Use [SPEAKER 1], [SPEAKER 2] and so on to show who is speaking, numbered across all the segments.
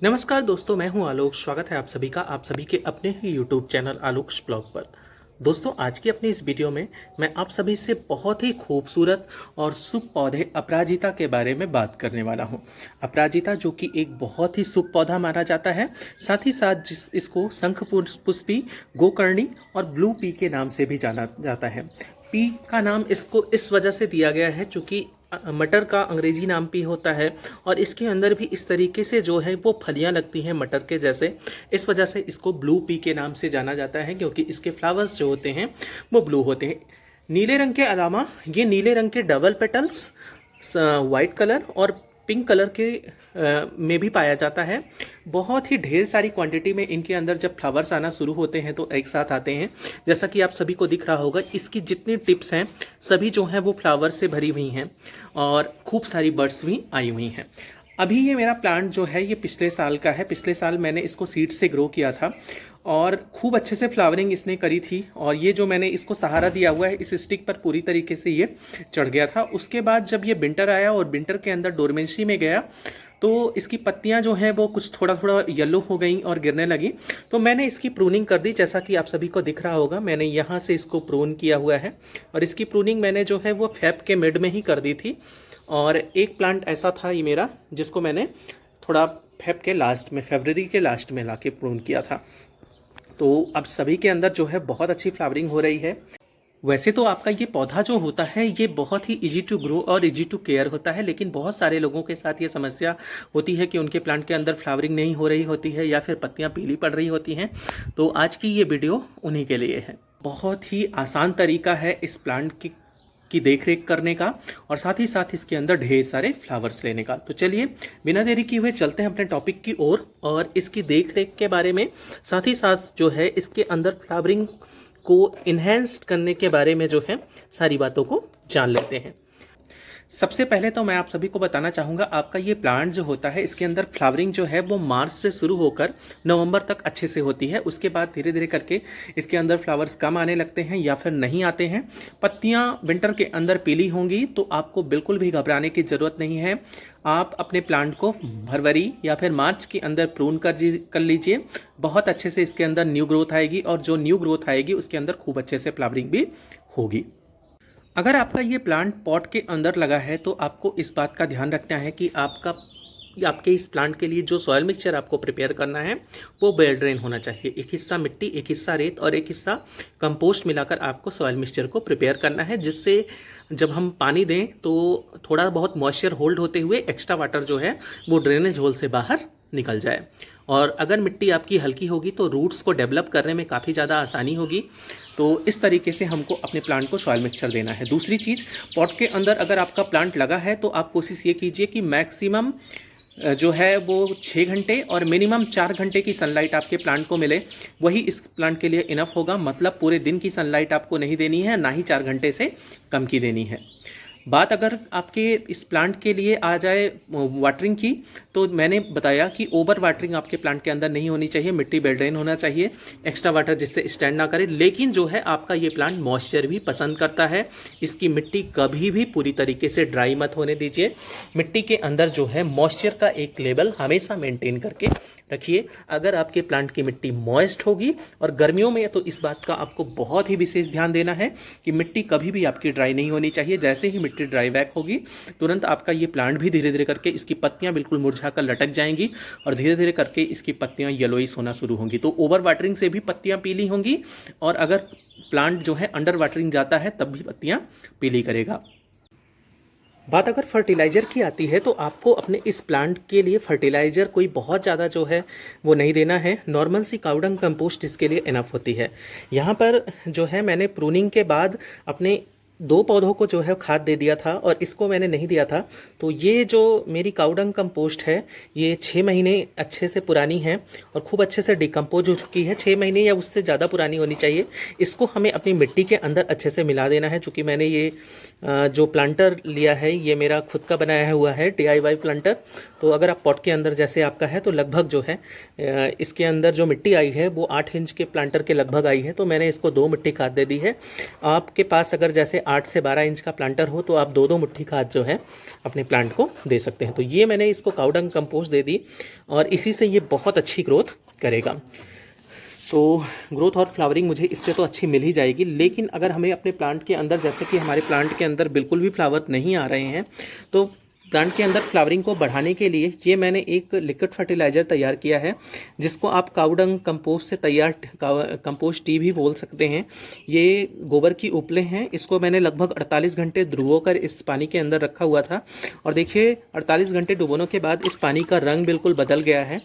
[SPEAKER 1] नमस्कार दोस्तों, मैं हूं आलोक। स्वागत है आप सभी का आप सभी के अपने ही यूट्यूब चैनल आलोक्स ब्लॉग पर। दोस्तों, आज की अपनी इस वीडियो में मैं आप सभी से बहुत ही खूबसूरत और शुभ पौधे अपराजिता के बारे में बात करने वाला हूं। अपराजिता जो कि एक बहुत ही शुभ पौधा माना जाता है, साथ ही साथ इसको शंख पुष्पी, गोकर्णी और ब्लू पी के नाम से भी जाना जाता है। पी का नाम इसको इस वजह से दिया गया है क्योंकि मटर का अंग्रेजी नाम पी होता है और इसके अंदर भी इस तरीके से जो है वो फलियां लगती हैं मटर के जैसे। इस वजह से इसको ब्लू पी के नाम से जाना जाता है क्योंकि इसके फ्लावर्स जो होते हैं वो ब्लू होते हैं। नीले रंग के अलावा ये नीले रंग के डबल पेटल्स, वाइट कलर और पिंक कलर के में भी पाया जाता है। बहुत ही ढेर सारी क्वांटिटी में इनके अंदर जब फ्लावर्स आना शुरू होते हैं तो एक साथ आते हैं। जैसा कि आप सभी को दिख रहा होगा, इसकी जितनी टिप्स हैं सभी जो हैं वो फ्लावर्स से भरी हुई हैं और खूब सारी बर्ड्स भी आई हुई हैं। अभी ये मेरा प्लांट जो है ये पिछले साल का है। पिछले साल मैंने इसको सीड से ग्रो किया था और खूब अच्छे से फ्लावरिंग इसने करी थी। और ये जो मैंने इसको सहारा दिया हुआ है, इस स्टिक पर पूरी तरीके से ये चढ़ गया था। उसके बाद जब ये विंटर आया और विंटर के अंदर डोरमेंसी में गया तो इसकी पत्तियां जो हैं वो कुछ थोड़ा थोड़ा येलो हो गई और गिरने लगी। तो मैंने इसकी प्रूनिंग कर दी। जैसा कि आप सभी को दिख रहा होगा, मैंने यहाँ से इसको प्रून किया हुआ है और इसकी प्रूनिंग मैंने जो है वो फेब के मिड में ही कर दी थी। और एक प्लांट ऐसा था ये मेरा जिसको मैंने थोड़ा फेब के लास्ट में, फरवरी के लास्ट में लाके प्रून किया था। तो अब सभी के अंदर जो है बहुत अच्छी फ्लावरिंग हो रही है। वैसे तो आपका ये पौधा जो होता है ये बहुत ही इजी टू ग्रो और इजी टू केयर होता है, लेकिन बहुत सारे लोगों के साथ ये समस्या होती है कि उनके प्लांट के अंदर फ्लावरिंग नहीं हो रही होती है या फिर पत्तियां पीली पड़ रही होती हैं। तो आज की ये वीडियो उन्हीं के लिए है। बहुत ही आसान तरीका है इस प्लांट की देख रेख करने का और साथ ही साथ इसके अंदर ढेर सारे फ्लावर्स लेने का। तो चलिए बिना देरी किए हुए चलते हैं अपने टॉपिक की ओर और इसकी देख रेख के बारे में, साथ ही साथ जो है इसके अंदर फ्लावरिंग को इन्हेंस करने के बारे में जो है सारी बातों को जान लेते हैं। सबसे पहले तो मैं आप सभी को बताना चाहूँगा, आपका ये प्लांट जो होता है इसके अंदर फ्लावरिंग जो है वो मार्च से शुरू होकर नवंबर तक अच्छे से होती है। उसके बाद धीरे धीरे करके इसके अंदर फ्लावर्स कम आने लगते हैं या फिर नहीं आते हैं। पत्तियाँ विंटर के अंदर पीली होंगी तो आपको बिल्कुल भी घबराने की ज़रूरत नहीं है। आप अपने प्लांट को फरवरी या फिर मार्च के अंदर प्रून कर लीजिए। बहुत अच्छे से इसके अंदर न्यू ग्रोथ आएगी और जो न्यू ग्रोथ आएगी उसके अंदर खूब अच्छे से फ्लावरिंग भी होगी। अगर आपका ये प्लांट पॉट के अंदर लगा है तो आपको इस बात का ध्यान रखना है कि आपके इस प्लांट के लिए जो सॉयल मिक्सचर आपको प्रिपेयर करना है वो वेल ड्रेन होना चाहिए। एक हिस्सा मिट्टी, एक हिस्सा रेत और एक हिस्सा कंपोस्ट मिलाकर आपको सॉयल मिक्सचर को प्रिपेयर करना है, जिससे जब हम पानी दें तो थोड़ा बहुत मॉइस्चर होल्ड होते हुए एक्स्ट्रा वाटर जो है वो ड्रेनेज होल से बाहर निकल जाए। और अगर मिट्टी आपकी हल्की होगी तो रूट्स को डेवलप करने में काफ़ी ज़्यादा आसानी होगी। तो इस तरीके से हमको अपने प्लांट को सॉयल मिक्सचर देना है। दूसरी चीज़, पॉट के अंदर अगर आपका प्लांट लगा है तो आप कोशिश ये कीजिए कि मैक्सिमम जो है वो 6 घंटे और मिनिमम 4 घंटे की सनलाइट आपके प्लांट को मिले। वही इस प्लांट के लिए इनफ होगा। मतलब पूरे दिन की सनलाइट आपको नहीं देनी है, ना ही 4 घंटे से कम की देनी है। बात अगर आपके इस प्लांट के लिए आ जाए वाटरिंग की, तो मैंने बताया कि ओवर वाटरिंग आपके प्लांट के अंदर नहीं होनी चाहिए। मिट्टी वेल ड्रेन होना चाहिए, एक्स्ट्रा वाटर जिससे स्टैंड ना करे। लेकिन जो है आपका ये प्लांट मॉइस्चर भी पसंद करता है। इसकी मिट्टी कभी भी पूरी तरीके से ड्राई मत होने दीजिए। मिट्टी के अंदर जो है मॉइस्चर का एक लेवल हमेशा मेंटेन करके रखिए। अगर आपके प्लांट की मिट्टी मॉइस्ट होगी और गर्मियों में, तो इस बात का आपको बहुत ही विशेष ध्यान देना है कि मिट्टी कभी भी आपकी ड्राई नहीं होनी चाहिए। जैसे ही मिट्टी ड्राई बैक होगी तुरंत आपका ये प्लांट भी धीरे धीरे करके इसकी पत्तियां बिल्कुल मुरझाकर लटक जाएंगी और धीरे धीरे करके इसकी पत्तियां येलोइश होना शुरू होंगी। तो ओवर वाटरिंग से भी पत्तियां पीली होंगी और अगर प्लांट जो है अंडर वाटरिंग जाता है तब भी पत्तियां पीली करेगा। बात अगर फर्टिलाइज़र की आती है तो आपको अपने इस प्लांट के लिए फर्टिलाइज़र कोई बहुत ज़्यादा जो है वो नहीं देना है। नॉर्मल सी काउडंग कंपोस्ट इसके लिए इनफ होती है। यहाँ पर जो है मैंने प्रूनिंग के बाद अपने 2 पौधों को जो है खाद दे दिया था और इसको मैंने नहीं दिया था। तो ये जो मेरी काउडंग कंपोस्ट है ये 6 महीने अच्छे से पुरानी है और खूब अच्छे से डिकम्पोज हो चुकी है। 6 महीने या उससे ज़्यादा पुरानी होनी चाहिए। इसको हमें अपनी मिट्टी के अंदर अच्छे से मिला देना है। चूँकि मैंने ये जो प्लांटर लिया है ये मेरा खुद का बनाया हुआ है DIY प्लांटर। तो अगर आप पॉट के अंदर जैसे आपका है तो लगभग जो है इसके अंदर जो मिट्टी आई है वो 8 इंच के प्लांटर के लगभग आई है। तो मैंने इसको 2 मिट्टी खाद दे दी है। आपके पास अगर जैसे 8 से 12 इंच का प्लांटर हो तो आप 2-2 मुट्ठी खाद जो है अपने प्लांट को दे सकते हैं। तो ये मैंने इसको काऊ डंग कंपोस्ट दे दी और इसी से ये बहुत अच्छी ग्रोथ करेगा। तो ग्रोथ और फ्लावरिंग मुझे इससे तो अच्छी मिल ही जाएगी, लेकिन अगर हमें अपने प्लांट के अंदर, जैसे कि हमारे प्लांट के अंदर बिल्कुल भी फ्लावर नहीं आ रहे हैं, तो प्लांट के अंदर फ्लावरिंग को बढ़ाने के लिए ये मैंने एक लिक्विड फर्टिलाइज़र तैयार किया है, जिसको आप काऊ डंग कंपोस्ट से तैयार कंपोस्ट टी भी बोल सकते हैं। ये गोबर की उपले हैं, इसको मैंने लगभग 48 घंटे डुबोकर इस पानी के अंदर रखा हुआ था और देखिए 48 घंटे डुबोने के बाद इस पानी का रंग बिल्कुल बदल गया है।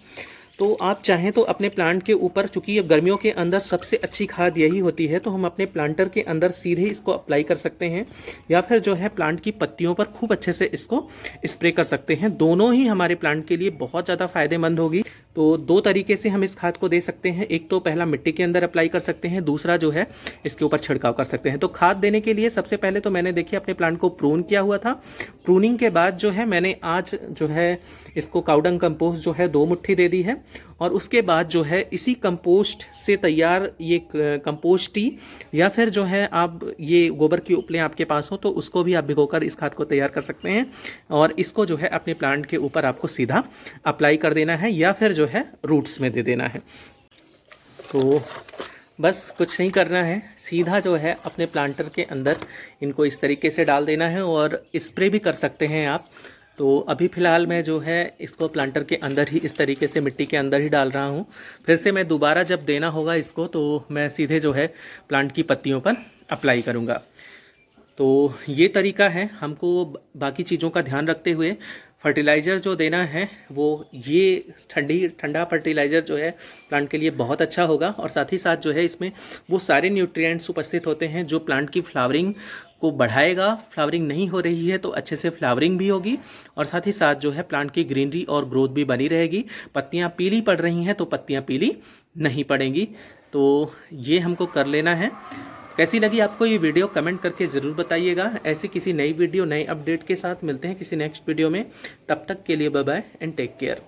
[SPEAKER 1] तो आप चाहें तो अपने प्लांट के ऊपर, चूंकि अब गर्मियों के अंदर सबसे अच्छी खाद यही होती है, तो हम अपने प्लांटर के अंदर सीधे इसको अप्लाई कर सकते हैं या फिर जो है प्लांट की पत्तियों पर खूब अच्छे से इसको स्प्रे कर सकते हैं। दोनों ही हमारे प्लांट के लिए बहुत ज़्यादा फायदेमंद होगी। तो 2 तरीके से हम इस खाद को दे सकते हैं। एक तो पहला मिट्टी के अंदर अप्लाई कर सकते हैं, दूसरा जो है इसके ऊपर छिड़काव कर सकते हैं। तो खाद देने के लिए सबसे पहले तो मैंने देखिए अपने प्लांट को प्रून किया हुआ था। प्रूनिंग के बाद जो है मैंने आज जो है इसको काऊ डंग कंपोस्ट जो है 2 मुट्ठी दे दी है और उसके बाद जो है इसी कंपोस्ट से तैयार ये कंपोस्ट टी या फिर जो है आप ये गोबर की उपलें आपके पास हो तो उसको भी आप भिगोकर इस खाद को तैयार कर सकते हैं और इसको जो है अपने प्लांट के ऊपर आपको सीधा अप्लाई कर देना है या फिर जो है रूट्स में दे देना है। तो बस कुछ नहीं करना है, सीधा जो है अपने प्लांटर के अंदर इनको इस तरीके से डाल देना है और स्प्रे भी कर सकते हैं आप। तो अभी फ़िलहाल मैं जो है इसको प्लांटर के अंदर ही इस तरीके से मिट्टी के अंदर ही डाल रहा हूँ। फिर से मैं दोबारा जब देना होगा इसको तो मैं सीधे जो है प्लांट की पत्तियों पर अप्लाई करूँगा। तो ये तरीका है, हमको बाकी चीज़ों का ध्यान रखते हुए फर्टिलाइज़र जो देना है वो ये ठंडा फर्टिलाइज़र जो है प्लांट के लिए बहुत अच्छा होगा और साथ ही साथ जो है इसमें वो सारे न्यूट्रिएंट्स उपस्थित होते हैं जो प्लांट की फ्लावरिंग को बढ़ाएगा। फ्लावरिंग नहीं हो रही है तो अच्छे से फ्लावरिंग भी होगी और साथ ही साथ जो है प्लांट की ग्रीनरी और ग्रोथ भी बनी रहेगी। पत्तियां पीली पड़ रही हैं तो पत्तियां पीली नहीं पड़ेंगी। तो ये हमको कर लेना है। कैसी लगी आपको ये वीडियो कमेंट करके ज़रूर बताइएगा। ऐसी किसी नई वीडियो, नए अपडेट के साथ मिलते हैं किसी नेक्स्ट वीडियो में। तब तक के लिए bye bye and take care.